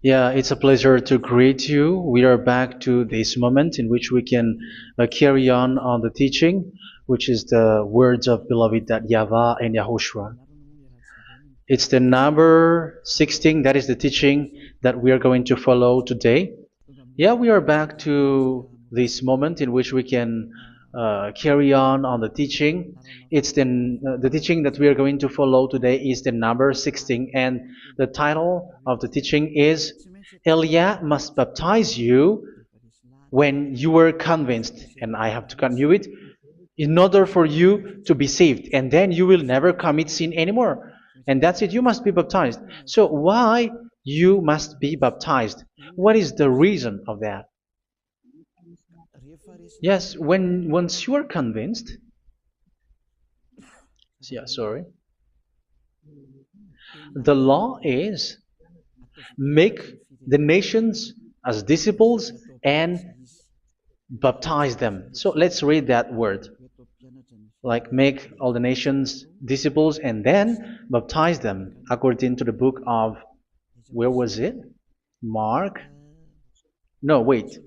Yeah, it's a pleasure to greet you. We are back to this moment in which we can carry on the teaching, which is the words of beloved that YAHVAH and YAHOSHUA. It's the number 16, that is the teaching that we are going to follow today. Yeah, we are back to this moment in which we can carry on the teaching. It's the teaching that we are going to follow today is the number 16, and the title of the teaching is Elia must baptize you when you were convinced, and I have to continue it, in order for you to be saved, and then you will never commit sin anymore. And that's it, you must be baptized. So why you must be baptized? What is the reason of that? Yes, when once you are convinced, yeah, sorry, the law is make the nations as disciples and baptize them. So let's read that word. Like make all the nations disciples and then baptize them according to the book of, where was it? Mark? No, wait.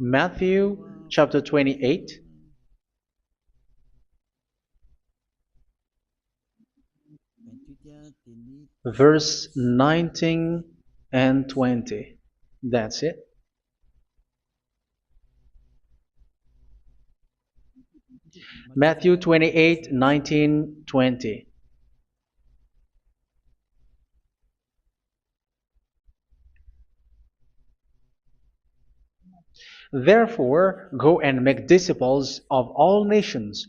Matthew chapter 28. Verse 19 and 20. That's it. Matthew 28, 19, 20. Therefore, go and make disciples of all nations.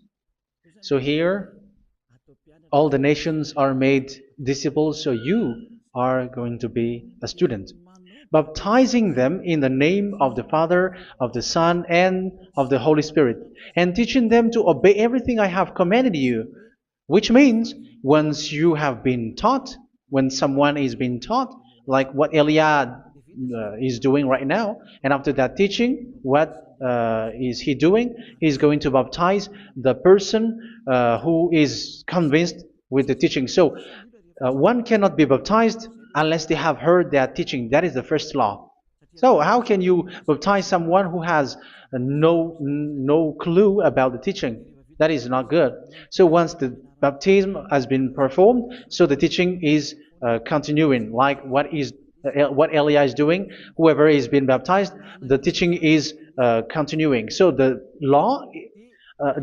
So here, all the nations are made disciples, so you are going to be a student. Baptizing them in the name of the Father, of the Son, and of the Holy Spirit, and teaching them to obey everything I have commanded you. Which means, once you have been taught, when someone is being taught, like what Elia is doing right now, and after that teaching, what is he doing? He's going to baptize the person who is convinced with the teaching. So one cannot be baptized unless they have heard that teaching. That is the first law. So how can you baptize someone who has no clue about the teaching? That is not good. So once the baptism has been performed, so the teaching is continuing. Like what Elia is doing, whoever is being baptized, the teaching is continuing. So the law,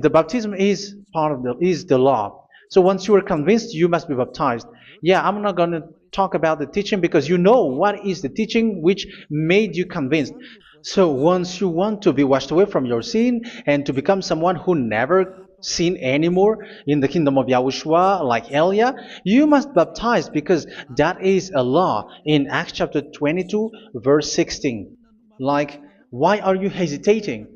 the baptism is part of the law. So once you are convinced, you must be baptized. Yeah, I'm not going to talk about the teaching because you know what is the teaching which made you convinced. So once you want to be washed away from your sin and to become someone who never sin anymore in the kingdom of Yahushua, like Elia, you must baptize because that is a law in Acts chapter 22, verse 16. Like, why are you hesitating?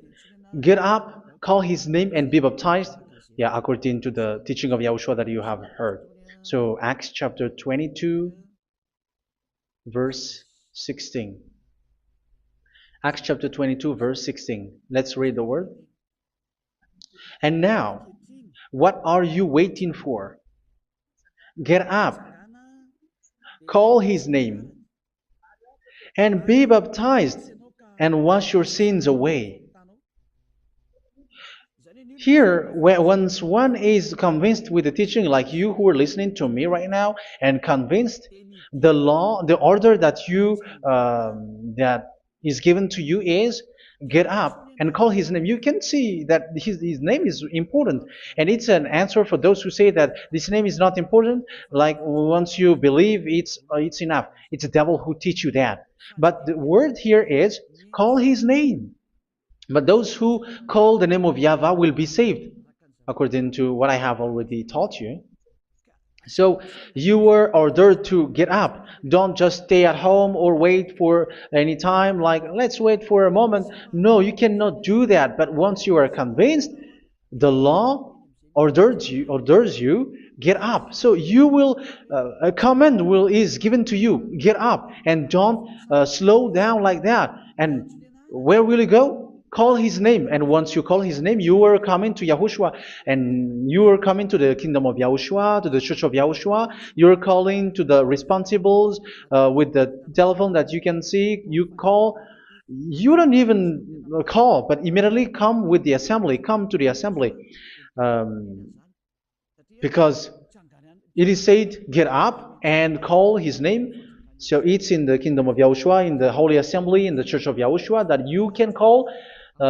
Get up, call his name, and be baptized. Yeah, according to the teaching of Yahushua that you have heard. So Acts chapter 22, verse 16. Acts chapter 22, verse 16. Let's read the word. And now, what are you waiting for? Get up, call his name, and be baptized, and wash your sins away. Here, once one is convinced with the teaching, like you who are listening to me right now, and convinced, the law, the order that that is given to you is get up and call his name. You can see that his name is important, and it's an answer for those who say that this name is not important. Like once you believe, it's enough. It's the devil who teach you that. But the word here is call his name. But those who call the name of YAHVAH will be saved, according to what I have already taught you. So you were ordered to get up. Don't just stay at home or wait for any time, like let's wait for a moment. No, you cannot do that. But once you are convinced, the law orders you get up. So you will a command is given to you, get up, and don't slow down like that. And where will you go? call his name. And once you call his name, you are coming to Yahushua. And you are coming to the kingdom of Yahushua, to the church of Yahushua. You're calling to the responsibles with the telephone that you can see. You call. You don't even call, but immediately come with the assembly. Come to the assembly. Um, because it is said, get up and call his name. So it's in the kingdom of Yahushua, in the holy assembly, in the church of Yahushua, that you can call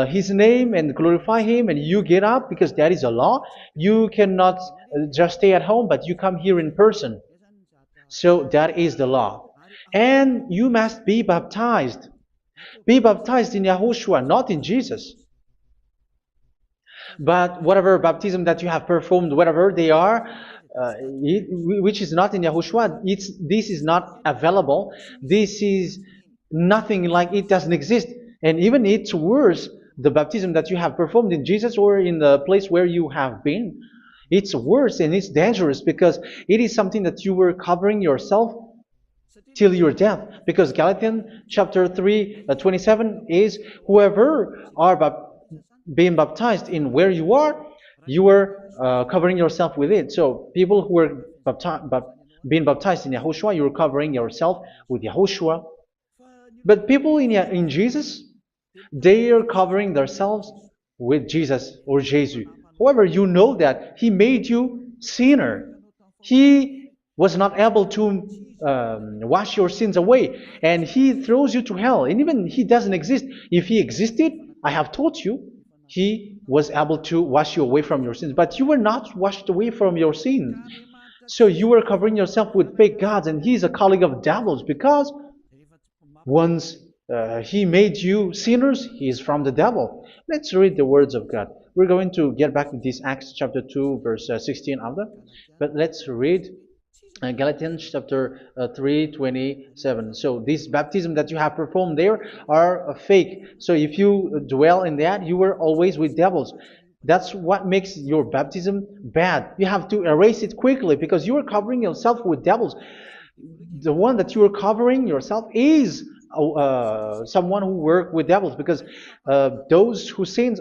his name and glorify him, and you get up, because that is a law. You cannot just stay at home, but you come here in person. So that is the law. And you must be baptized. Be baptized in Yahushua, not in Jesus. But whatever baptism that you have performed, whatever they are, which is not in Yahushua, this is not available. This is nothing, like it doesn't exist. And even it's worse, the baptism that you have performed in Jesus or in the place where you have been. It's worse and it's dangerous, because it is something that you were covering yourself till your death. Because Galatians chapter 3, 27 is, whoever are being baptized in where you are covering yourself with it. So people who were being baptized in Yahushua, you're covering yourself with Yahushua. But people in Jesus, they are covering themselves with Jesus or Jesus. However, you know that he made you sinner. He was not able to wash your sins away, and he throws you to hell. And even he doesn't exist. If he existed, I have taught you, he was able to wash you away from your sins. But you were not washed away from your sins. So you were covering yourself with fake gods, and he's a colleague of devils, because once he made you sinners, he is from the devil. Let's read the words of God. We're going to get back to this Acts chapter 2, verse 16 after. But let's read Galatians chapter 3:27. So this baptism that you have performed there are fake. So if you dwell in that, you were always with devils. That's what makes your baptism bad. You have to erase it quickly, because you are covering yourself with devils. The one that you are covering yourself is someone who works with devils, because those who sin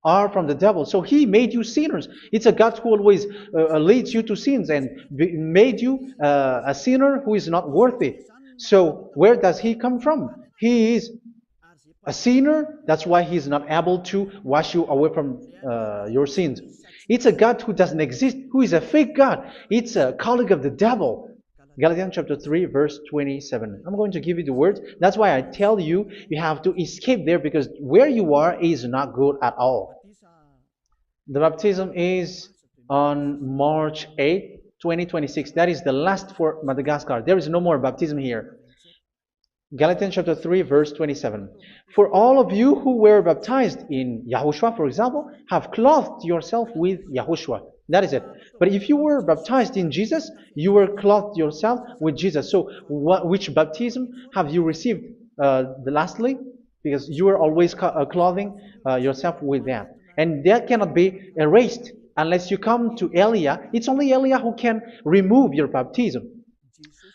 are from the devil. So he made you sinners. It's a God who always leads you to sins, and made you a sinner who is not worthy. So where does he come from? He is a sinner. That's why he is not able to wash you away from your sins. It's a God who doesn't exist, who is a fake God. It's a colleague of the devil. Galatians chapter 3, verse 27. I'm going to give you the words. That's why I tell you, you have to escape there, because where you are is not good at all. The baptism is on March 8, 2026. That is the last for Madagascar. There is no more baptism here. Galatians chapter 3, verse 27. For all of you who were baptized in Yahushua, for example, have clothed yourself with Yahushua. That is it. But if you were baptized in Jesus, you were clothed yourself with Jesus. So which baptism have you received lastly? Because you are always clothing yourself with that. And that cannot be erased unless you come to Eliah. It's only Eliah who can remove your baptism.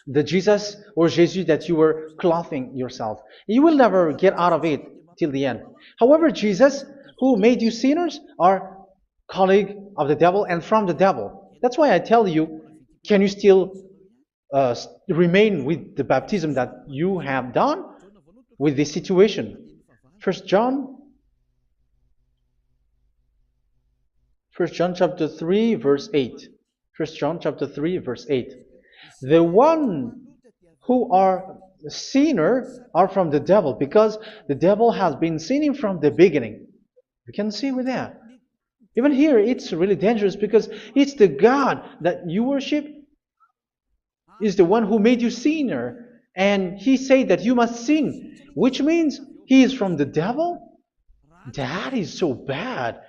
The Jesus or Jesus that you were clothing yourself. You will never get out of it till the end. However, Jesus, who made you sinners, are colleague of the devil and from the devil. That's why I tell you, can you still remain with the baptism that you have done with this situation? First John chapter 3, verse 8. First John chapter 3, verse 8. The one who are sinner are from the devil, because the devil has been sinning from the beginning. You can see with that. Even here, it's really dangerous, because it's the God that you worship is the one who made you sinner. And he said that you must sin, which means he is from the devil. That is so bad.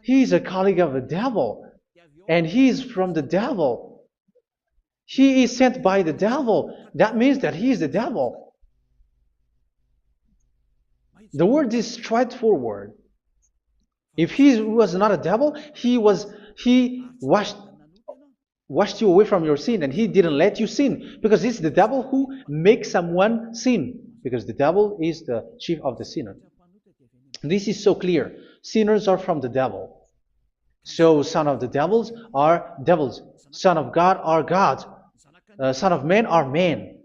He is a colleague of the devil. And he is from the devil. He is sent by the devil. That means that he is the devil. The word is straightforward. If he was not a devil, he washed you away from your sin, and he didn't let you sin, because it's the devil who makes someone sin, because the devil is the chief of the sinner. This is so clear. Sinners are from the devil. So son of the devils are devils. Son of God are gods. Son of men are men.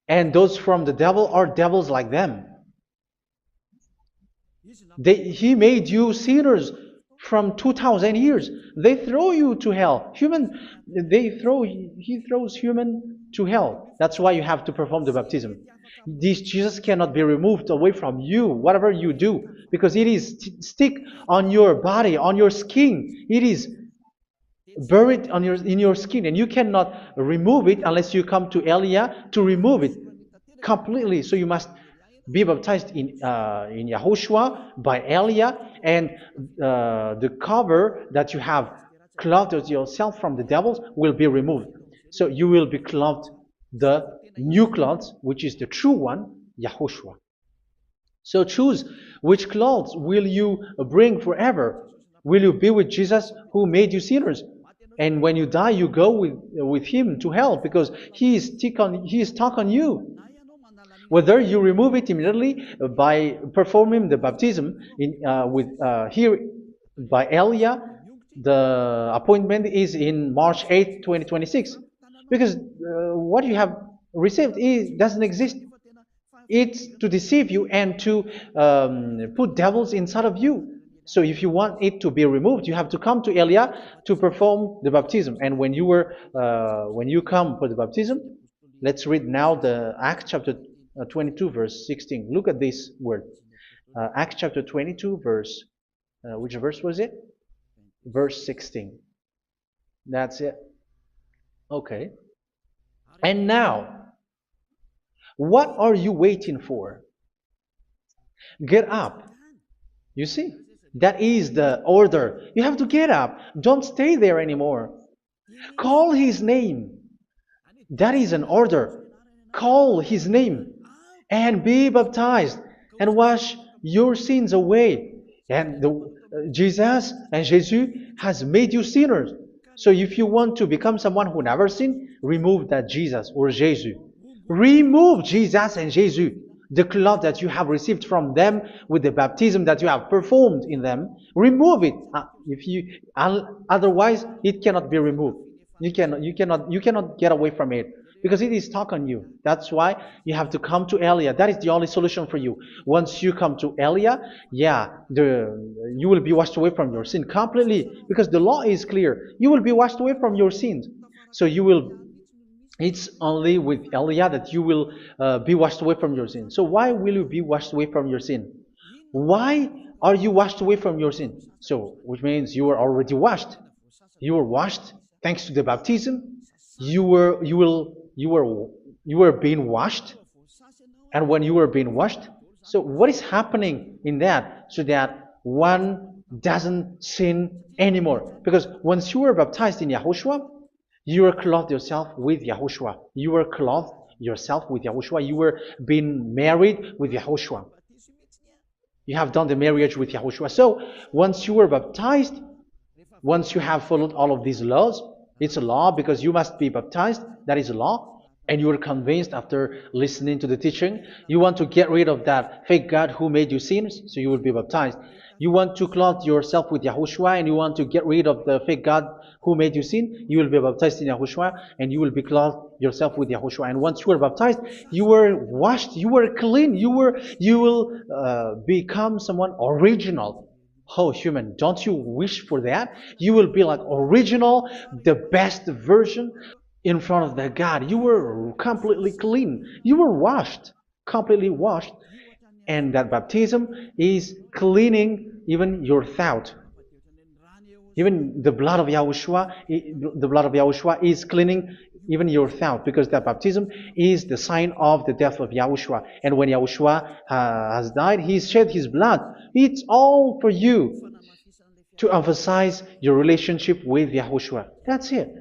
And those from the devil are devils like them. He made you sinners from 2,000 years. They throw you to hell. He throws human to hell. That's why you have to perform the baptism. This Jesus cannot be removed away from you, whatever you do, because it is stick on your body, on your skin. It is buried in your skin, and you cannot remove it unless you come to Elia to remove it completely. So you must be baptized in YAHOSHUA by Elia, and the cover that you have clothed yourself from the devils will be removed. So you will be clothed the new clothes, which is the true one, YAHOSHUA. So choose which clothes will you bring forever. Will you be with Jesus who made you sinners? And when you die, you go with him to hell because he is stuck on you. Whether you remove it immediately by performing the baptism here by Elia, the appointment is in March 8, 2026. Because what you have received doesn't exist. It's to deceive you and to put devils inside of you. So if you want it to be removed, you have to come to Elia to perform the baptism. And when you come for the baptism, let's read now the Acts chapter 22 verse 16. Look at this word. Acts chapter 22 verse, which verse was it? Verse 16. That's it. Okay. And now, what are you waiting for? Get up. You see? That is the order. You have to get up. Don't stay there anymore. Call his name. That is an order. Call his name and be baptized and wash your sins away. And Jesus has made you sinners. So if you want to become someone who never sinned, remove that Jesus or Jesus. Remove Jesus and Jesus. The cloth that you have received from them with the baptism that you have performed in them, remove it. Otherwise, it cannot be removed. You cannot get away from it because it is stuck on you. That's why you have to come to Elia. That is the only solution for you. Once you come to Elia, you will be washed away from your sin completely because the law is clear. You will be washed away from your sins. So it's only with Elia that you will be washed away from your sin. So why will you be washed away from your sin? Why are you washed away from your sin? So, which means you are already washed. You were washed thanks to the baptism. You were being washed, and when you were being washed, so what is happening in that? So that one doesn't sin anymore. Because once you were baptized in YAHOSHUA, you were clothed yourself with YAHOSHUA. You were clothed yourself with YAHOSHUA. You were being married with YAHOSHUA. You have done the marriage with YAHOSHUA. So once you were baptized, once you have followed all of these laws, it's a law because you must be baptized. That is a law. And you are convinced after listening to the teaching, you want to get rid of that fake God who made you sinners, so you will be baptized. You want to clothe yourself with YAHOSHUA and you want to get rid of the fake God who made you sin, you will be baptized in YAHOSHUA and you will be clothed yourself with YAHOSHUA. And once you are baptized, you were washed, you were clean, you will become someone original. Oh, human, don't you wish for that? You will be like original, the best version in front of the God. You were completely clean. You were washed, completely washed. And that baptism is cleaning even your thought. Even the blood of YAHOSHUA is cleaning even your thought, because that baptism is the sign of the death of YAHOSHUA. And when YAHOSHUA has died, he shed his blood. It's all for you to emphasize your relationship with YAHOSHUA. That's it.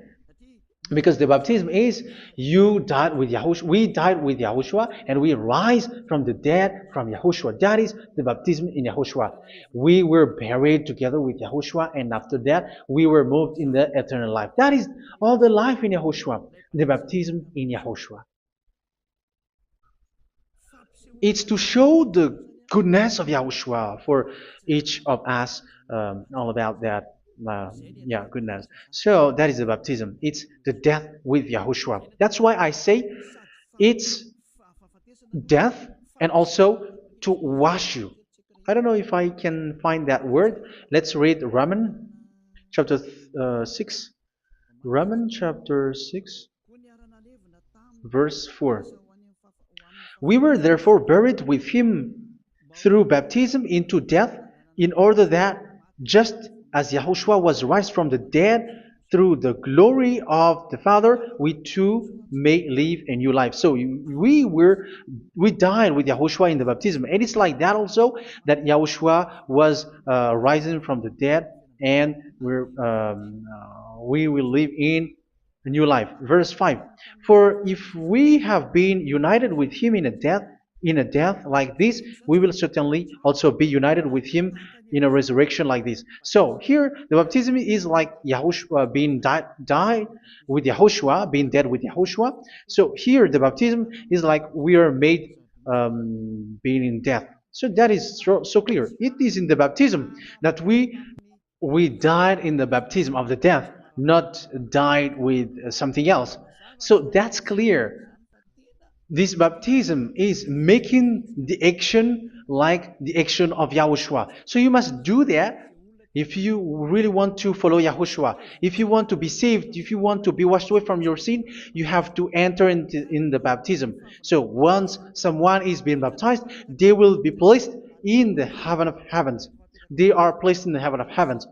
Because the baptism is you died with YAHOSHUA, we died with YAHOSHUA, and we rise from the dead from YAHOSHUA. That is the baptism in YAHOSHUA. We were buried together with YAHOSHUA, and after that we were moved in the eternal life. That is all the life in YAHOSHUA, the baptism in YAHOSHUA. It's to show the goodness of Yahushua for each of us, all about that. Uh, yeah, goodness. So that is the baptism. It's the death with Yahushua. That's why I say it's death and also to wash you. I don't know if I can find that word. Let's read Romans chapter 6. Romans chapter 6, verse 4. We were therefore buried with him through baptism into death, in order that, just as Yahushua was raised from the dead through the glory of the Father, we too may live a new life. So we died with Yahushua in the baptism, and it's like that also that Yahushua was rising from the dead, and we will live in a new life. Verse 5. For if we have been united with him in a death like this, we will certainly also be united with him in a resurrection like this. So here the baptism is like Yahushua being died with Yahushua, being dead with Yahushua. So here the baptism is like we are made being in death. So that is so clear. It is in the baptism that we died in the baptism of the death, not died with something else. So that's clear. This baptism is making the action like the action of Yahushua. So you must do that if you really want to follow Yahushua. If you want to be saved, if you want to be washed away from your sin, you have to enter in the baptism. So once someone is being baptized, they will be placed in the heaven of heavens. They are placed in the heaven of heavens,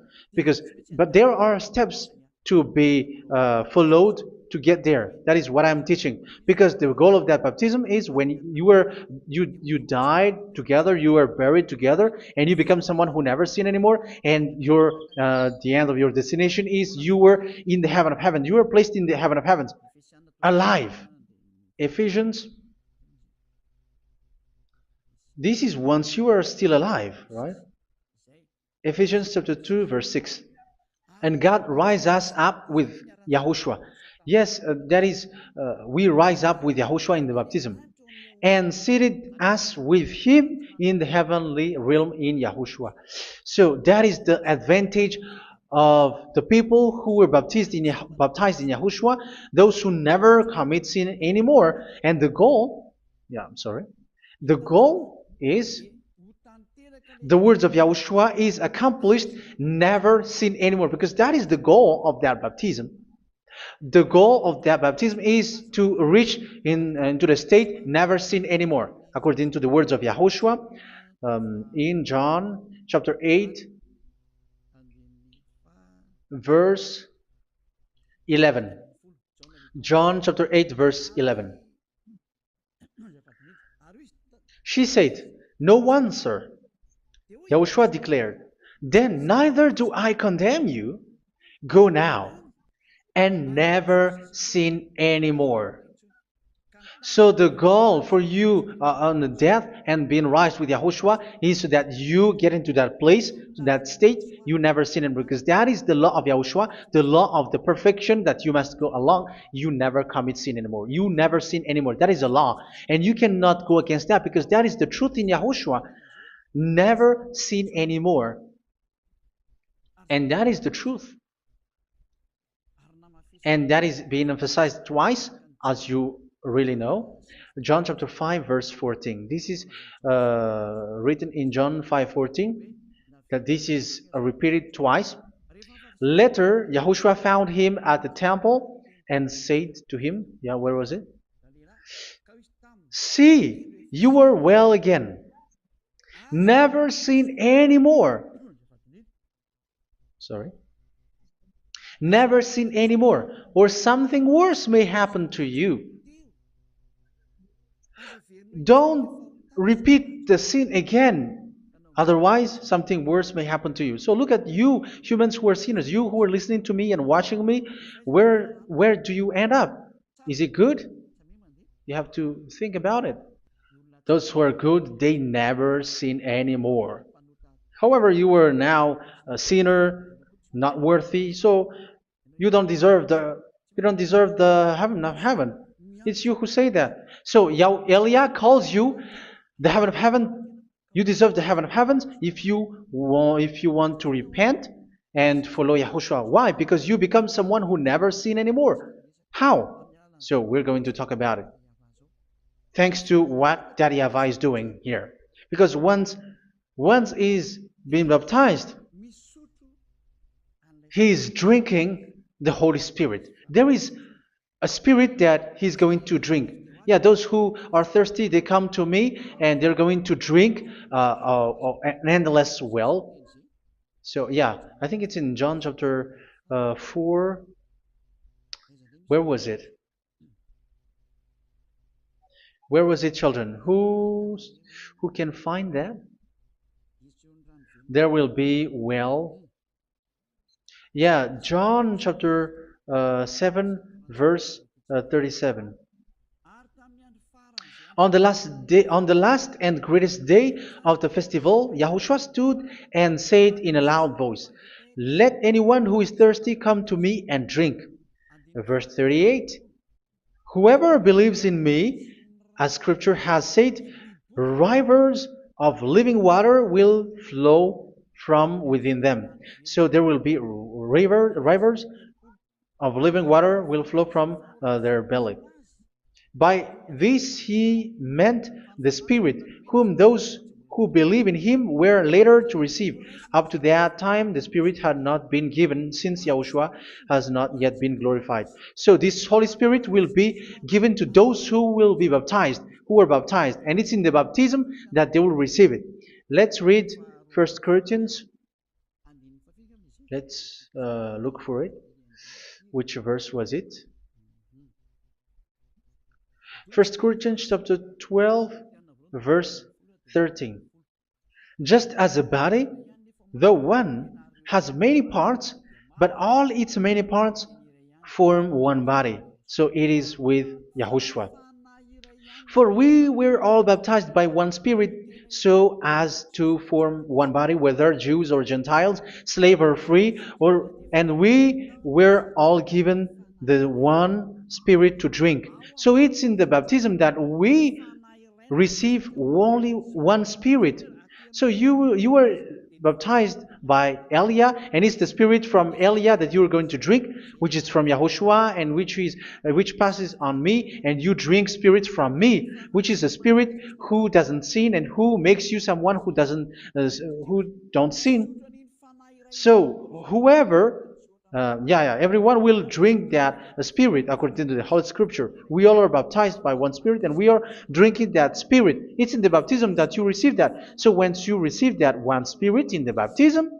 but there are steps to be followed to get there. That is what I'm teaching. Because the goal of that baptism is when you died together, you were buried together, and you become someone who never sin anymore. And the end of your destination is you were in the heaven of heaven. You were placed in the heaven of heavens, alive. Ephesians. This is once you are still alive, right? Ephesians chapter 2, verse 6. And God rise us up with Yahushua. Yes, that is, we rise up with Yahushua in the baptism. And seated us with him in the heavenly realm in Yahushua. So that is the advantage of the people who were baptized in Yahushua, those who never commit sin anymore. And the goal, the goal is the words of Yahushua is accomplished, never sin anymore, because that is the goal of that baptism. The goal of that baptism is to reach into the state never sin anymore, according to the words of Yahushua in John chapter 8, verse 11. John chapter 8, verse 11. She said, "No one, sir." Yahushua declared, "Then neither do I condemn you. Go now and never sin anymore." So the goal for you on the death and being raised with Yahushua is so that you get into that place, to that state, you never sin anymore. Because that is the law of Yahushua, the law of the perfection that you must go along. You never commit sin anymore. You never sin anymore. That is a law. And you cannot go against that because that is the truth in Yahushua. Never sin anymore. And that is the truth. And that is being emphasized twice, as you really know. John chapter 5, verse 14. This is written in John 5:14, that this is repeated twice. Later, Yahushua found him at the temple and said to him, where was it? "See, you are well again. Never sin anymore." Never sin anymore, or something worse may happen to you. Don't repeat the sin again. Otherwise, something worse may happen to you. So look at you, humans who are sinners, you who are listening to me and watching me. Where do you end up? Is it good? You have to think about it. Those who are good, they never sin anymore. However, you are now a sinner, not worthy, so you don't deserve the heaven of heaven. It's you who say that. So Eliah calls you the heaven of heaven You deserve the heaven of heavens if you want to repent and follow Yahushua. Why? Because you become someone who never sin anymore. How? So we're going to talk about it. Thanks to what Daddy YAHVAH is doing here. Because once is being baptized, he is drinking the Holy Spirit. There is a spirit that he's going to drink. Yeah, those who are thirsty, they come to me and they're going to drink an endless well. So yeah, I think it's in John chapter 4. Where was it? Where was it, children? Who can find that? There will be well. Yeah, John chapter 7, verse 37. On the last day, on the last and greatest day of the festival, Yahushua stood and said in a loud voice, "Let anyone who is thirsty come to me and drink." Verse 38. Whoever believes in me, as Scripture has said, rivers of living water will flow from within them. So there will be rivers of living water will flow from their belly. By this he meant the Spirit, whom those who believe in him were later to receive. Up to that time, the Spirit had not been given, since Yahushua has not yet been glorified. So this Holy Spirit will be given to those who will be baptized, who are baptized, and it's in the baptism that they will receive it. Let's read 1 Corinthians. Let's look for it. Which verse was it? 1 Corinthians chapter 12, verse 13. Just as a body, though one, has many parts, but all its many parts form one body. So it is with Yahushua. For we were all baptized by one Spirit, so as to form one body, whether Jews or Gentiles, slave or free, and we were all given the one Spirit to drink. So it's in the baptism that we receive only one Spirit. So you were baptized by Elia, and it's the Spirit from Elia that you are going to drink, which is from Yahushua, and which passes on me, and you drink Spirit from me, which is a Spirit who doesn't sin and who makes you someone who don't sin. So whoever everyone will drink that Spirit according to the Holy Scripture. We all are baptized by one Spirit, and we are drinking that Spirit. It's in the baptism that you receive that. So once you receive that one Spirit in the baptism,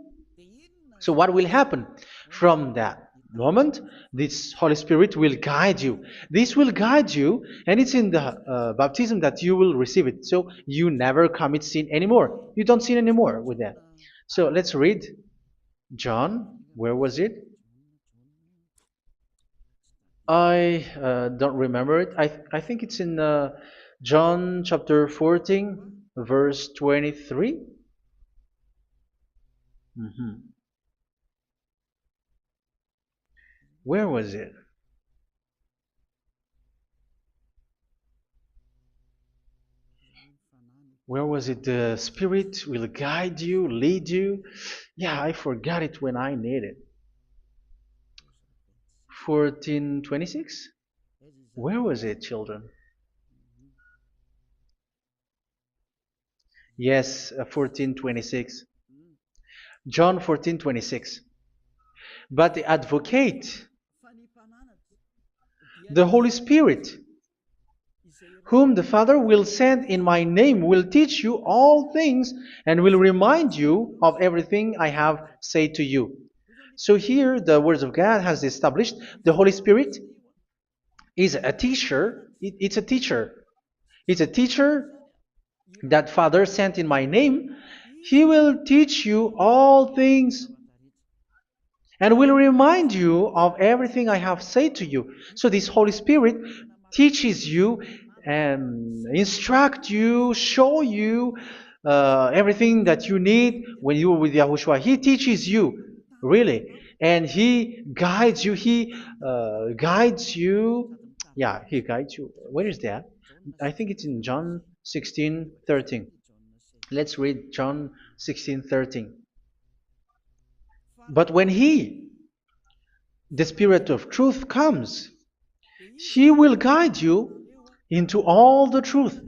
so what will happen? From that moment, this Holy Spirit will guide you. This will guide you, and it's in the baptism that you will receive it. So you never commit sin anymore. You don't sin anymore with that. So let's read John. Where was it? I don't remember it. I think it's in John chapter 14, verse 23. Where was it? Where was it? The Spirit will guide you, lead you. Yeah, I forgot it when I need it. 14:26? Where was it, children? Yes, 14:26. John 14:26. But the advocate, the Holy Spirit, whom the Father will send in my name, will teach you all things and will remind you of everything I have said to you. So here the words of God has established the Holy Spirit is a teacher. It's a teacher. It's a teacher that Father sent in my name. He will teach you all things and will remind you of everything I have said to you. So this Holy Spirit teaches you and instruct you, show you everything that you need when you are with Yahushua. He teaches you, really, and He guides you. He guides you. Yeah, He guides you. Where is that? I think it's in John 16:13. Let's read John 16:13. But when He, the Spirit of truth, comes, He will guide you into all the truth.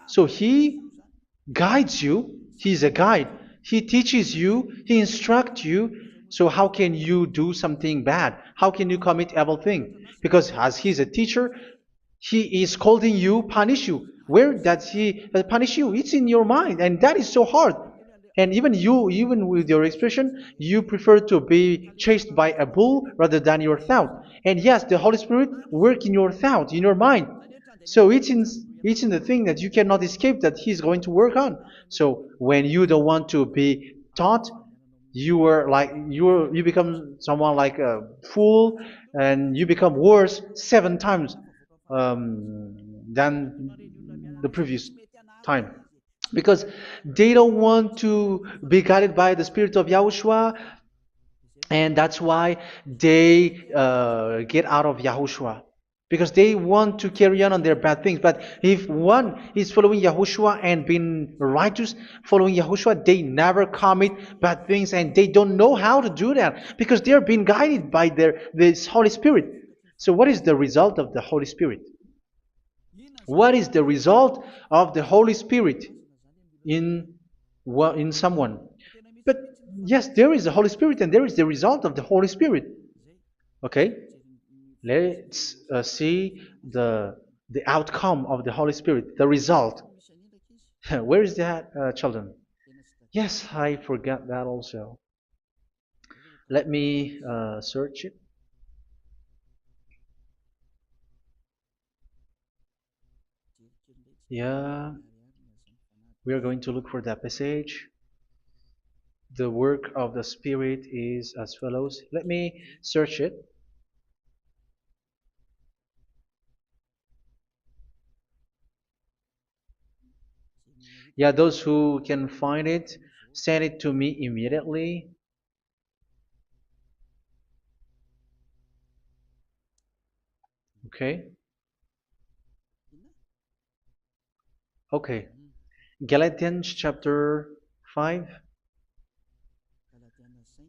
So He guides you. He's a guide. He teaches you. He instructs you. So how can you do something bad? How can you commit evil thing? Because as He's a teacher, He is scolding you, punish you. Where does He punish you? It's in your mind, and that is so hard. And even you, even with your expression, you prefer to be chased by a bull rather than your thought. And yes, the Holy Spirit work in your thought, in your mind. So it's in the thing that you cannot escape that He's going to work on. So when you don't want to be taught, you become someone like a fool, and you become worse 7 times than the previous time, because they don't want to be guided by the Spirit of Yahushua, and that's why they get out of Yahushua, because they want to carry on their bad things. But if one is following Yahushua and being righteous, following Yahushua, they never commit bad things, and they don't know how to do that because they are being guided by this Holy Spirit. So what is the result of the Holy Spirit? What is the result of the Holy Spirit in in someone? But yes, there is the Holy Spirit, and there is the result of the Holy Spirit. Okay, let's see the outcome of the Holy Spirit, the result. Where is that, children? Yes, I forgot that also. Let me search it. Yeah, we are going to look for that passage. The work of the Spirit is as follows. Let me search it. Yeah, those who can find it, send it to me immediately. Okay. Okay. Galatians chapter 5.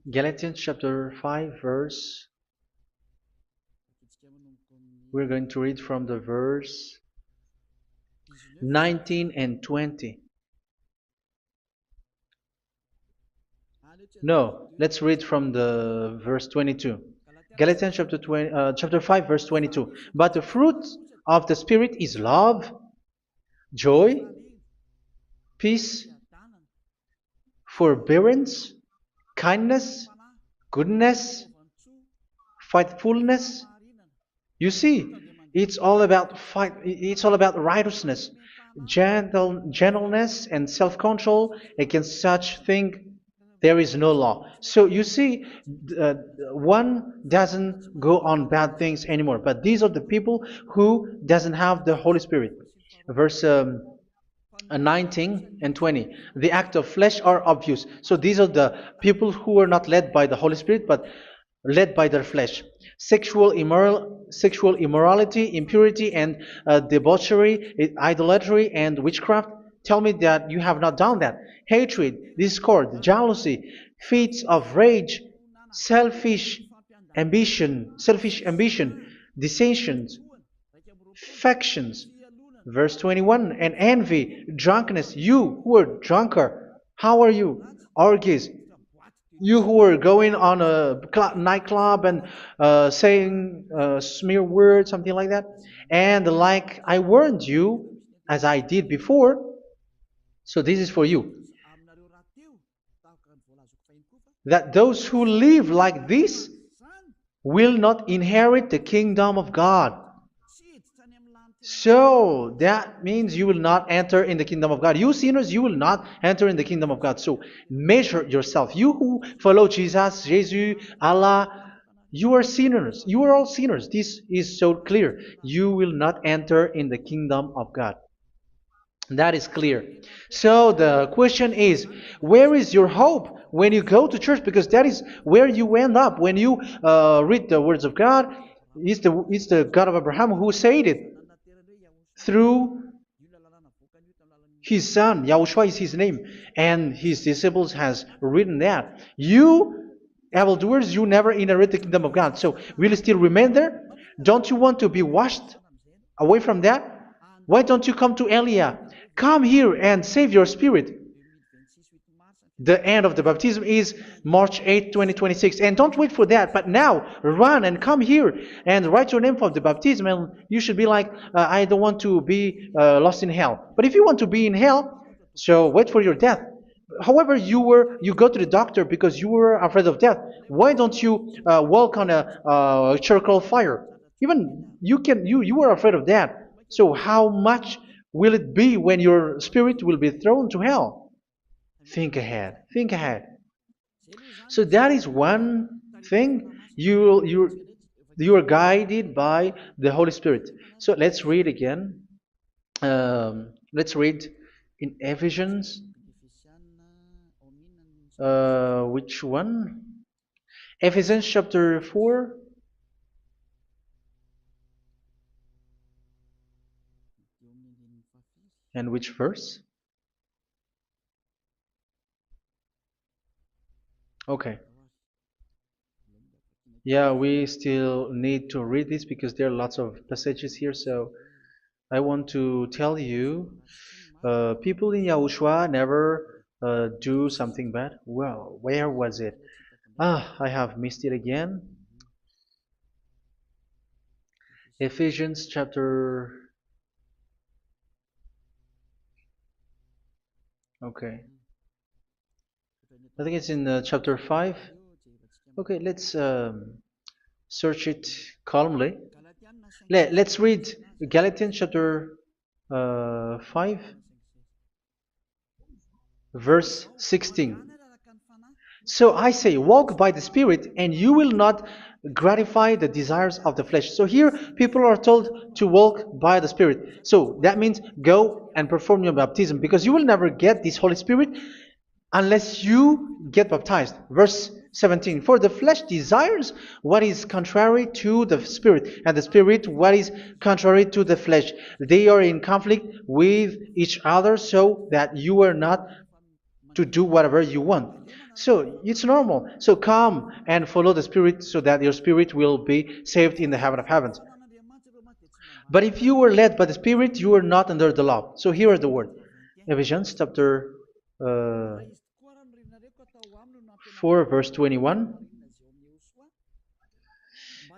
Galatians chapter 5 verse. We're going to read from the verse 19 and 20. No, let's read from the verse 22. Galatians chapter 5 verse 22. But the fruit of the Spirit is love, joy, peace, forbearance, kindness, goodness, faithfulness. You see, it's all about righteousness, gentleness, and self-control. Against such thing there is no law. So you see, one doesn't go on bad things anymore. But these are the people who doesn't have the Holy Spirit. Verse 19 and 20. The act of flesh are obvious. So these are the people who are not led by the Holy Spirit, but led by their flesh. Sexual immorality, impurity, and debauchery, idolatry, and witchcraft. Tell me that you have not done that. Hatred, discord, jealousy, fits of rage, selfish ambition, dissensions, factions. Verse 21, and envy, drunkenness. You who are drunkard, how are you? Orgies. You who are going on a nightclub and saying smear words, something like that. And like I warned you, as I did before, so this is for you, that those who live like this will not inherit the kingdom of God. So that means you will not enter in the kingdom of God. You sinners, you will not enter in the kingdom of God. So measure yourself. You who follow Jesus, Allah, you are sinners. You are all sinners. This is so clear. You will not enter in the kingdom of God. That is clear. So the question is, where is your hope when you go to church? Because that is where you end up when you read the words of God. It's the God of Abraham who said it. Through His son, Yahushua is his name, and his disciples has written that. You, evildoers, you never inherit the kingdom of God. So will you still remain there? Don't you want to be washed away from that? Why don't you come to Elia? Come here and save your spirit. The end of the baptism is March 8th, 2026. And don't wait for that, but now run and come here and write your name for the baptism. And you should be like, I don't want to be lost in hell. But if you want to be in hell, so wait for your death. However, you go to the doctor because you were afraid of death. Why don't you walk on a charcoal fire? Even you were afraid of that. So how much will it be when your spirit will be thrown to hell? Think ahead. Think ahead. So that is one thing. You are guided by the Holy Spirit. So let's read again. Let's read in Ephesians. Which one? Ephesians chapter 4. And which verse? Okay. Yeah, we still need to read this because there are lots of passages here. So I want to tell you, people in Yahushua never do something bad. Well, where was it? I have missed it again. Ephesians chapter. Okay. I think it's in chapter 5. Okay, let's search it calmly. Let's read Galatians chapter 5, verse 16. So I say, walk by the Spirit, and you will not gratify the desires of the flesh. So here, people are told to walk by the Spirit. So that means go and perform your baptism, because you will never get this Holy Spirit unless you get baptized. Verse 17. For the flesh desires what is contrary to the Spirit, and the Spirit what is contrary to the flesh. They are in conflict with each other, so that you are not to do whatever you want. So it's normal. So come and follow the Spirit so that your spirit will be saved in the heaven of heavens. But if you were led by the Spirit, you are not under the law. So here is the word. Ephesians chapter 4, verse 21.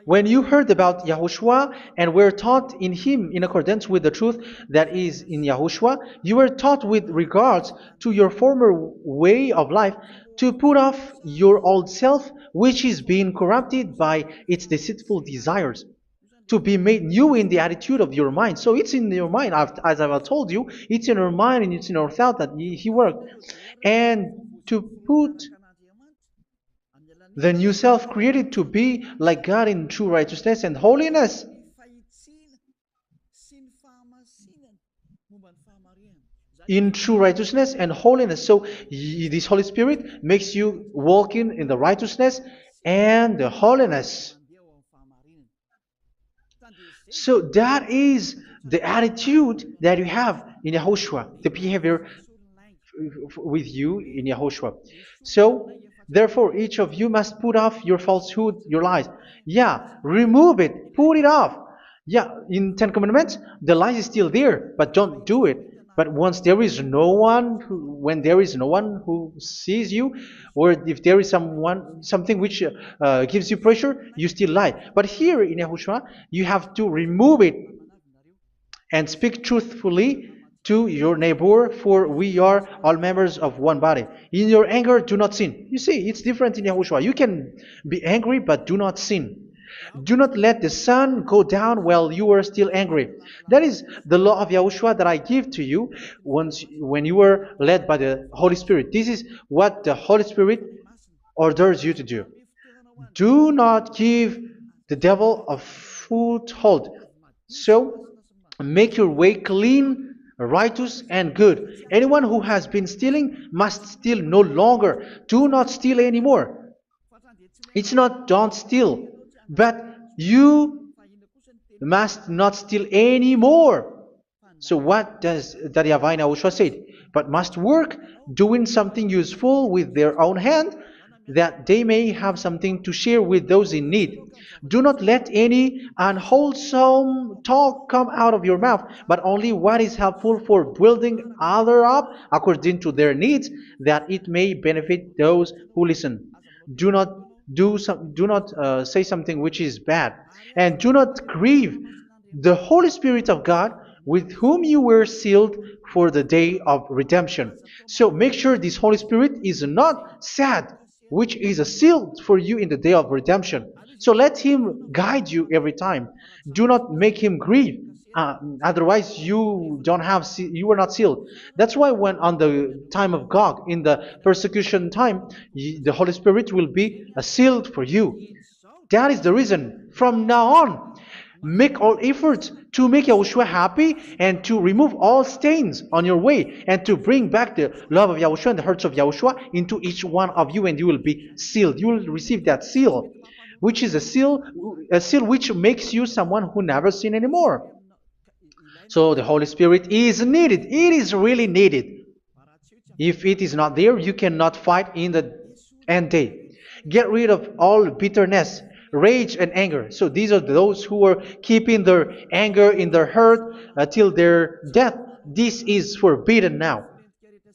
When you heard about Yahushua and were taught in him in accordance with the truth that is in Yahushua, you were taught with regards to your former way of life to put off your old self, which is being corrupted by its deceitful desires, to be made new in the attitude of your mind. So it's in your mind, as I've told you, it's in your mind and it's in your thought that he worked. And to put the new self created to be like God in true righteousness and holiness. In true righteousness and holiness. So this Holy Spirit makes you walk in the righteousness and the holiness. So that is the attitude that you have in Yahushua, the behavior with you in Yahushua. So therefore, each of you must put off your falsehood, your lies. Yeah, remove it, put it off. Yeah, in Ten Commandments, the lies is still there, but don't do it. But once there is no one, when there is no one who sees you, or if there is something which gives you pressure, you still lie. But here in Yahushua, you have to remove it and speak truthfully to your neighbor, for we are all members of one body. In your anger, do not sin. You see, it's different in Yahushua. You can be angry, but do not sin. Do not let the sun go down while you are still angry. That is the law of Yahushua that I give to you when you were led by the Holy Spirit. This is what the Holy Spirit orders you to do. Do not give the devil a foothold. So, make your way clean, righteous, and good. Anyone who has been stealing must steal no longer. Do not steal anymore. It's not don't steal, but you must not steal anymore. So what does Daddy Yahweh and YAHOSHUA said? But must work doing something useful with their own hand, that they may have something to share with those in need. Do not let any unwholesome talk come out of your mouth, but only what is helpful for building others up according to their needs, that it may benefit those who listen. Do not do not say something which is bad, and do not grieve the Holy Spirit of God, with whom you were sealed for the day of redemption. So make sure this Holy Spirit is not sad, which is a seal for you in the day of redemption. So let him guide you every time. Do not make him grieve. Otherwise, you don't have you are not sealed. That's why when on the time of God, in the persecution time, the Holy Spirit will be a sealed for you. That is the reason. From now on, make all efforts to make Yahushua happy and to remove all stains on your way and to bring back the love of Yahushua and the hearts of Yahushua into each one of you, and you will be sealed. You will receive that seal, which is a seal which makes you someone who never sin anymore. So the Holy Spirit is needed. It is really needed. If it is not there, you cannot fight in the end day. Get rid of all bitterness, rage, and anger. So these are those who are keeping their anger in their heart till their death. This is forbidden now.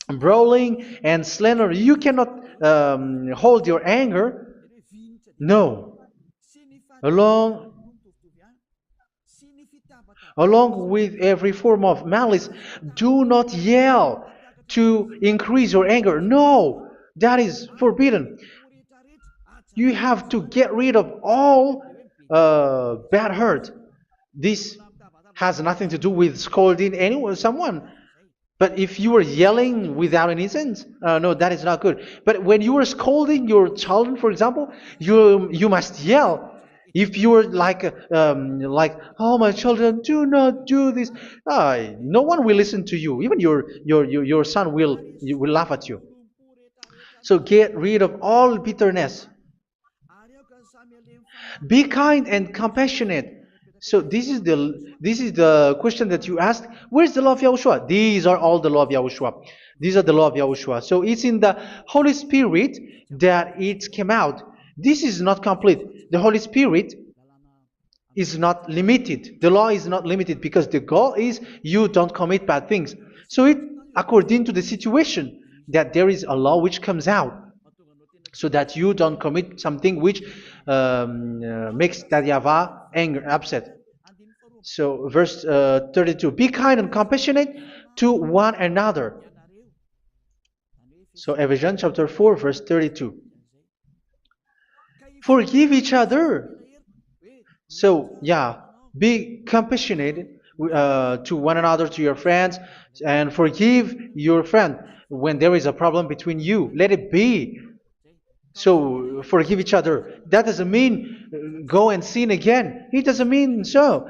Brawling and slander. You cannot hold your anger. No. Along Along with every form of malice, do not yell to increase your anger. No, that is forbidden. You have to get rid of all bad hurt. This has nothing to do with scolding anyone, someone. But if you are yelling without any sense, no, that is not good. But when you are scolding your children, for example, you must yell. If you are like, oh my children, do not do this, no one will listen to you. Even your son will laugh at you. So get rid of all bitterness. Be kind and compassionate. So this is the question that you asked. Where's the law of Yahushua? These are all the law of Yahushua. These are the law of Yahushua. So it's in the Holy Spirit that it came out. This is not complete. The Holy Spirit is not limited. The law is not limited because the goal is you don't commit bad things. So it according to the situation that there is a law which comes out, so that you don't commit something which makes that YAHVAH anger, upset. So verse 32, be kind and compassionate to one another. So Ephesians chapter 4 verse 32. Forgive each other. So yeah, be compassionate to one another, to your friends, and forgive your friend when there is a problem between you. Let it be. So forgive each other. That doesn't mean go and sin again. It doesn't mean so.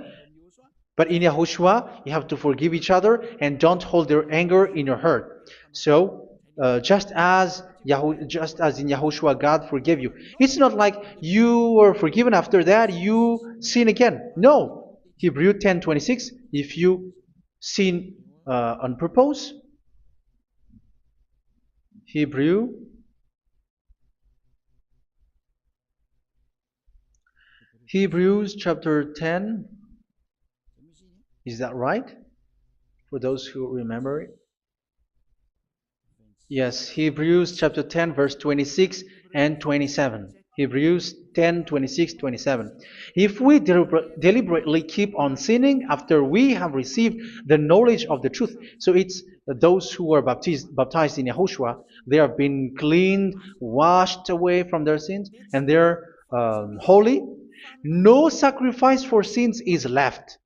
But in Yahushua, you have to forgive each other and don't hold their anger in your heart. So just as in Yahushua, God forgave you. It's not like you were forgiven after that you sin again. No. Hebrew 10:26. If you sin on purpose, Hebrews chapter 10. Is that right? For those who remember it? Yes, Hebrews chapter 10 verse 26 and 27. Hebrews 10, 26, 27. If we deliberately keep on sinning after we have received the knowledge of the truth, so it's those who are baptized in Yahushua, they have been cleaned, washed away from their sins, and they're holy. No sacrifice for sins is left,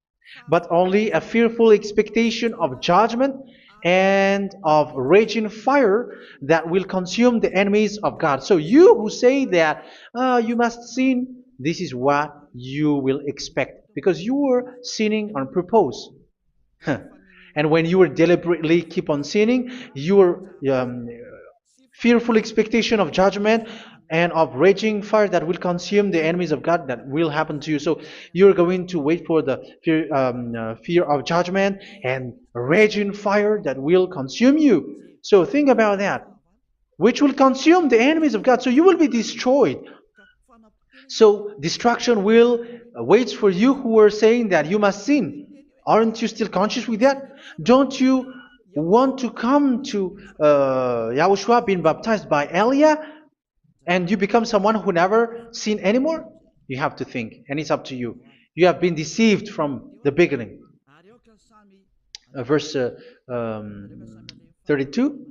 but only a fearful expectation of judgment and of raging fire that will consume the enemies of God. So you who say that you must sin, this is what you will expect, because you were sinning on purpose. And when you deliberately keep on sinning, your fearful expectation of judgment and of raging fire that will consume the enemies of God that will happen to you. So you're going to wait for the fear of judgment and raging fire that will consume you. So think about that, which will consume the enemies of God. So you will be destroyed. So destruction will wait for you who are saying that you must sin. Aren't you still conscious with that? Don't you want to come to Yahushua being baptized by Elia and you become someone who never sin anymore? You have to think, and it's up to you. You have been deceived from the beginning. Verse 32.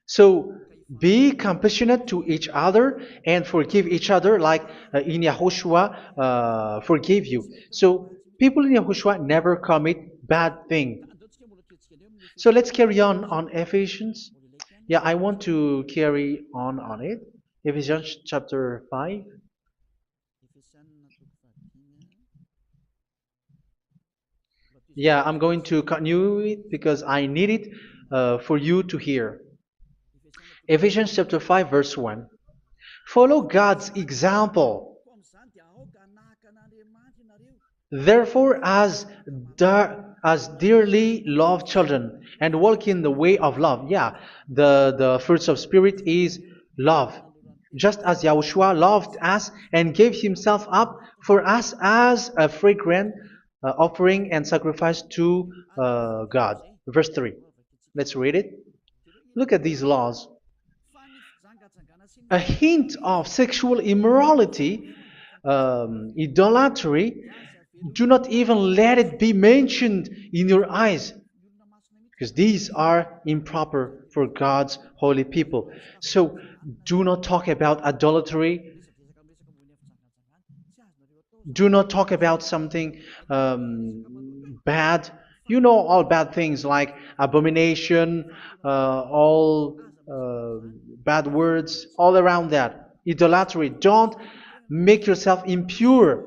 So be compassionate to each other and forgive each other like in Yahushua forgave you. So people in Yahushua never commit bad thing. So let's carry on Ephesians. Yeah, I want to carry on it. Ephesians chapter 5. Yeah, I'm going to continue it because I need it for you to hear. Ephesians chapter 5 verse 1. Follow God's example. Therefore, as dearly loved children, and walk in the way of love. Yeah, the fruits of spirit is love. Just as Yahushua loved us and gave himself up for us as a fragrant offering and sacrifice to God. Verse 3. Let's read it. Look at these laws. A hint of sexual immorality, idolatry, do not even let it be mentioned in your eyes, because these are improper for God's holy people. So do not talk about idolatry. Do not talk about something bad. You know all bad things like abomination, all bad words, all around that. Idolatry. Don't make yourself impure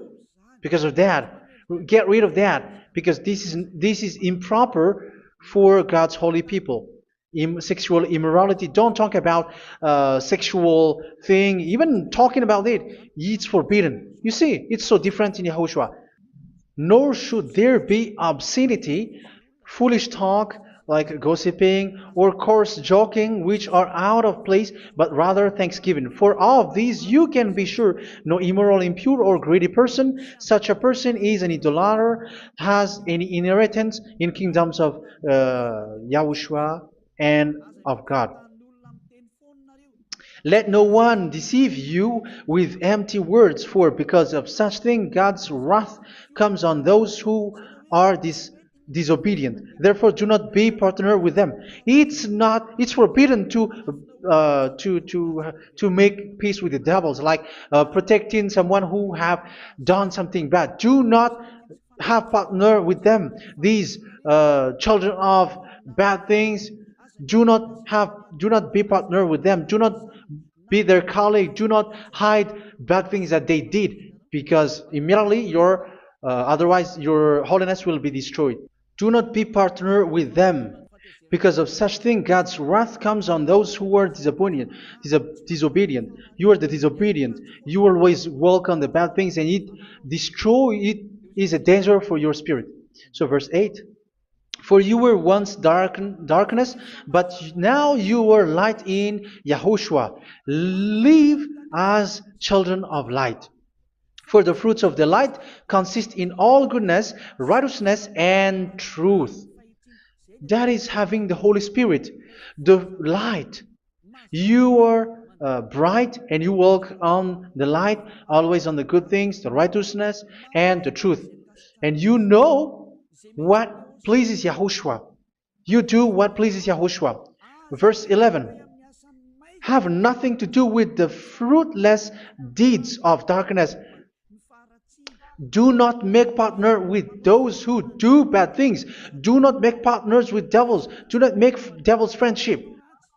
because of that. Get rid of that because this is improper for God's holy people. Sexual immorality. Don't talk about sexual thing. Even talking about it's forbidden. You see, it's so different in Yahushua. Nor should there be obscenity, foolish talk like gossiping or coarse joking, which are out of place, but rather thanksgiving. For of these you can be sure: no immoral, impure, or greedy person, such a person is an idolater, has any inheritance in kingdoms of Yahushua and of God. Let no one deceive you with empty words, for because of such thing God's wrath comes on those who are disobedient. Therefore, do not be partner with them. It's forbidden to make peace with the devils, like protecting someone who have done something bad. Do not have partner with them. These children of bad things, do not be partner with them. Do not be their colleague. Do not hide bad things that they did, because immediately otherwise your holiness will be destroyed. Do not be partner with them. Because of such thing, God's wrath comes on those who are disobedient. You are the disobedient. You always walk on the bad things, and it is a danger for your spirit. So verse 8. For you were once darkness, but now you are light in Yahushua. Live as children of light. For the fruits of the light consist in all goodness, righteousness, and truth. That is having the Holy Spirit, the light. You are bright and you walk on the light, always on the good things, the righteousness, and the truth. And you know what pleases Yahushua. You do what pleases Yahushua. Verse 11. Have nothing to do with the fruitless deeds of darkness. Do not make partner with those who do bad things. Do not make partners with devils. Do not make devil's friendship.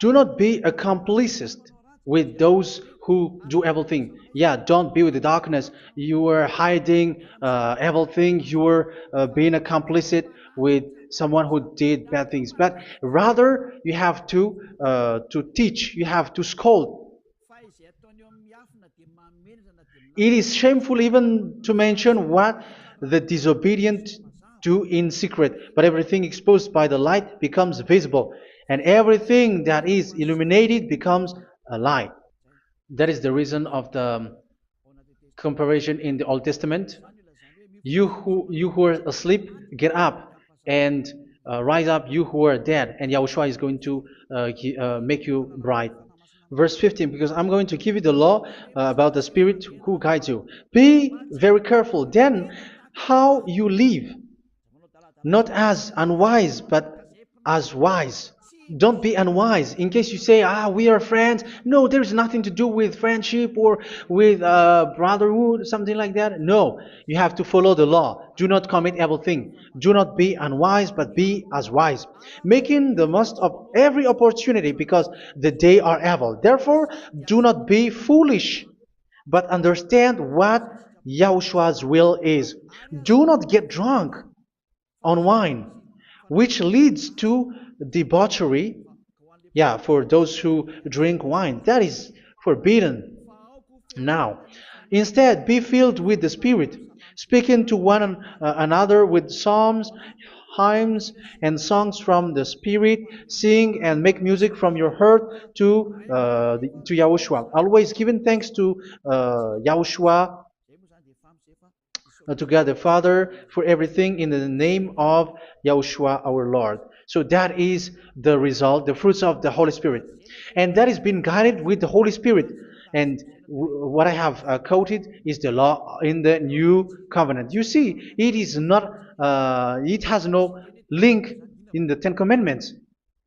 Do not be accomplices with those who do evil things. Yeah, don't be with the darkness. You are hiding evil things. You are being a complicit with someone who did bad things. But rather, you have to teach. You have to scold. It is shameful even to mention what the disobedient do in secret, but everything exposed by the light becomes visible, and everything that is illuminated becomes a light. That is the reason of the comparison in the Old Testament. You who are asleep, get up and rise up, you who are dead, and Yahushua is going to make you bright. Verse 15, because I'm going to give you the law about the Spirit who guides you. Be very careful then how you live, not as unwise, but as wise. Don't be unwise. In case you say, we are friends. No, there's nothing to do with friendship or with brotherhood, something like that. No, you have to follow the law. Do not commit evil thing. Do not be unwise, but be as wise, making the most of every opportunity because the day are evil. Therefore, do not be foolish, but understand what Yahushua's will is. Do not get drunk on wine, which leads to debauchery. Yeah, for those who drink wine, that is forbidden now. Instead, be filled with the Spirit, speaking to one another with psalms, hymns, and songs from the Spirit. Sing and make music from your heart to Yahushua. Always giving thanks to Yahushua, to God the Father for everything in the name of Yahushua our Lord. So that is the result, the fruits of the Holy Spirit. And that is being guided with the Holy Spirit. And what I have quoted is the law in the new covenant. You see, it is not, it has no link in the Ten Commandments.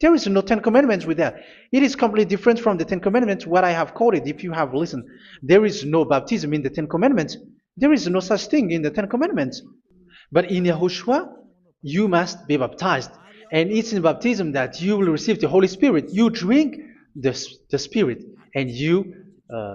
There is no Ten Commandments with that. It is completely different from the Ten Commandments, what I have quoted, if you have listened. There is no baptism in the Ten Commandments. There is no such thing in the Ten Commandments. But in Yahushua, you must be baptized. And it's in baptism that you will receive the Holy Spirit. You drink the Spirit, and you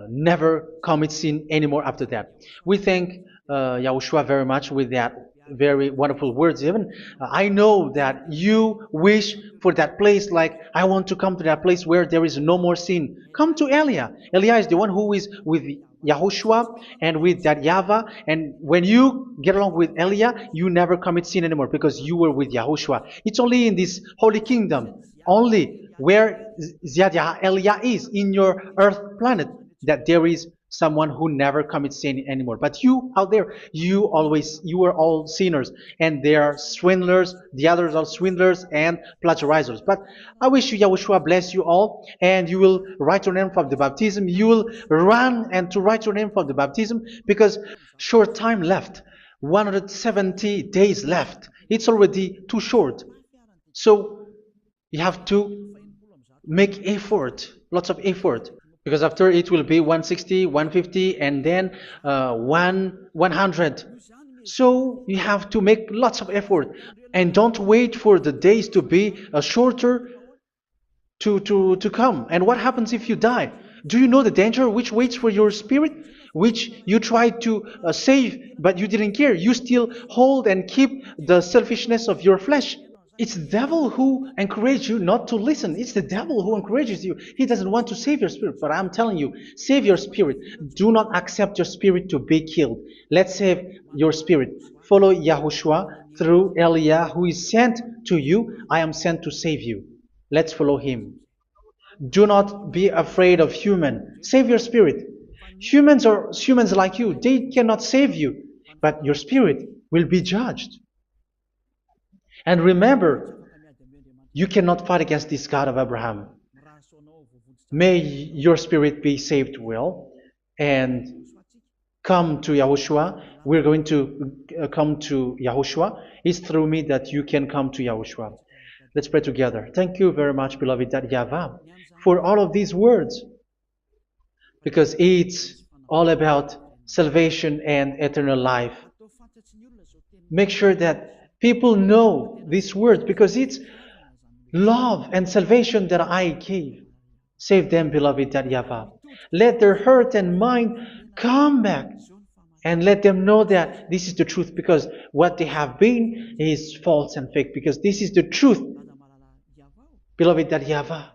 never commit sin anymore after that. We thank Yahushua very much with that very wonderful words. Even I know that you wish for that place, like I want to come to that place where there is no more sin. Come to Elia. Elia is the one who is with Yahushua and with that YAHVAH, and when you get along with Elia, you never commit sin anymore because you were with Yahushua. It's only in this holy kingdom, only where Ziad Elia is in your earth planet, that there is someone who never commits sin anymore. But you out there, you are all sinners, and they are swindlers. The others are swindlers and plagiarizers. But I wish you, Yahushua, bless you all, and you will write your name from the baptism. You will run and to write your name from the baptism, because short time left, 170 days left. It's already too short. So you have to make effort, lots of effort, because after it will be 160, 150, and then 100. So you have to make lots of effort, and don't wait for the days to be shorter to come. And what happens if you die? Do you know the danger which waits for your spirit, which you tried to save, but you didn't care? You still hold and keep the selfishness of your flesh. It's the devil who encourages you not to listen. It's the devil who encourages you. He doesn't want to save your spirit. But I'm telling you, save your spirit. Do not accept your spirit to be killed. Let's save your spirit. Follow Yahushua through Elia, who is sent to you. I am sent to save you. Let's follow him. Do not be afraid of human. Save your spirit. Humans are humans like you. They cannot save you. But your spirit will be judged. And remember, you cannot fight against this God of Abraham. May your spirit be saved well and come to Yahushua. We're going to come to Yahushua. It's through me that you can come to Yahushua. Let's pray together. Thank you very much, beloved YAHVAH, for all of these words, because it's all about salvation and eternal life. Make sure that people know these words, because it's love and salvation that I gave. Save them, beloved YAHVAH. Let their heart and mind come back, and let them know that this is the truth, because what they have been is false and fake, because this is the truth. Beloved YAHVAH,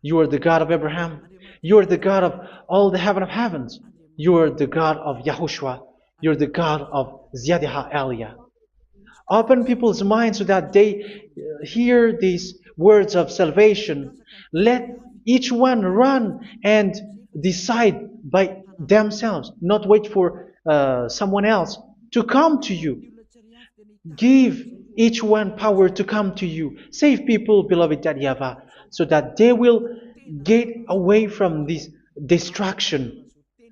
you are the God of Abraham. You are the God of all the heaven of heavens. You are the God of Yahushua. You're the God of Ziyadha Aliyah. Open people's minds so that they hear these words of salvation. Let each one run and decide by themselves, not wait for someone else to come to you. Give each one power to come to you. Save people, beloved YAHVAH, so that they will get away from this distraction.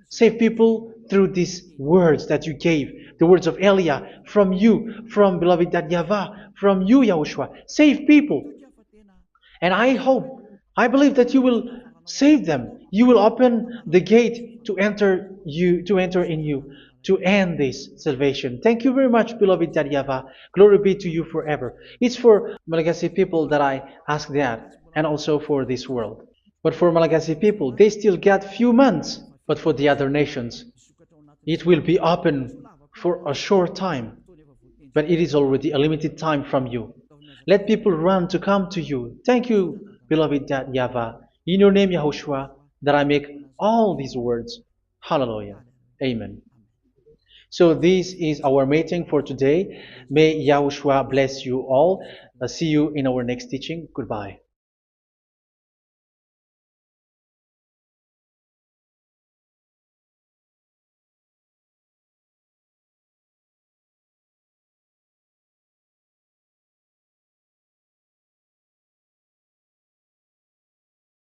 Save people through these words that you gave, the words of Elia, from you, from beloved YAHVAH, from you, Yahushua. Save people. And I hope, I believe that you will save them. You will open the gate to enter in you, to end this salvation. Thank you very much, beloved YAHVAH. Glory be to you forever. It's for Malagasy people that I ask that, and also for this world. But for Malagasy people, they still get few months. But for the other nations, it will be open for a short time. But it is already a limited time from you. Let people run to come to you. Thank you, beloved YAHVAH. In your name, Yahushua, that I make all these words. Hallelujah. Amen. So this is our meeting for today. May Yahushua bless you all. See you in our next teaching. Goodbye.